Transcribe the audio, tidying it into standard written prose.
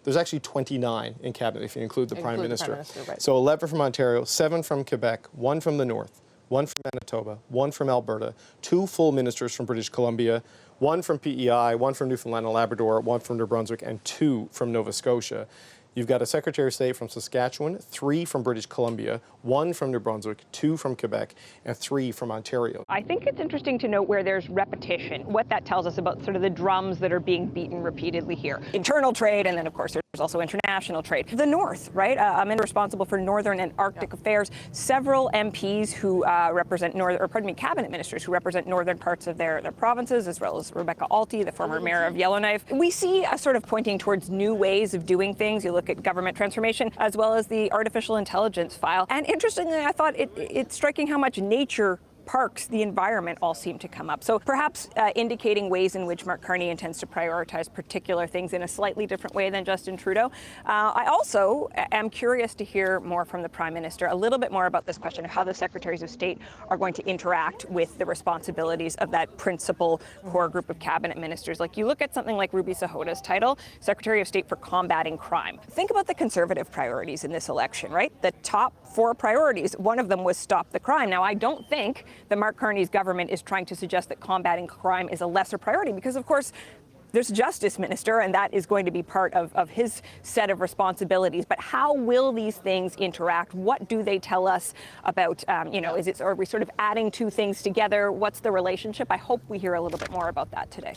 There's actually 29 in cabinet if you include the Prime Minister. Right. So 11 from Ontario, 7 from Quebec, 1 from the North, 1 from Manitoba, 1 from Alberta, 2 full ministers from British Columbia, 1 from PEI, 1 from Newfoundland and Labrador, 1 from New Brunswick, and 2 from Nova Scotia. You've got a Secretary of State from Saskatchewan, 3 from British Columbia, 1 from New Brunswick, 2 from Quebec, and 3 from Ontario. I think it's interesting to note where there's repetition, what that tells us about sort of the drums that are being beaten repeatedly here. Internal trade, and then of course there's also international trade. The North, right? I'm responsible for Northern and Arctic affairs. Several MPs who represent cabinet ministers who represent northern parts of their provinces, as well as Rebecca Alty, the former mayor of Yellowknife. We see a sort of pointing towards new ways of doing things. You look at government transformation, as well as the artificial intelligence file. And interestingly, I thought it's striking how much nature, parks, the environment all seem to come up. So perhaps indicating ways in which Mark Carney intends to prioritize particular things in a slightly different way than Justin Trudeau. I also am curious to hear more from the Prime Minister, a little bit more about this question of how the Secretaries of State are going to interact with the responsibilities of that principal core group of cabinet ministers. Like you look at something like Ruby Sahoda's title, Secretary of State for Combating Crime. Think about the Conservative priorities in this election, right? The top 4 priorities, one of them was stop the crime. Now, I don't think that Mark Carney's government is trying to suggest that combating crime is a lesser priority because, of course, there's a justice minister, and that is going to be part of his set of responsibilities. But how will these things interact? What do they tell us about, are we sort of adding 2 things together? What's the relationship? I hope we hear a little bit more about that today.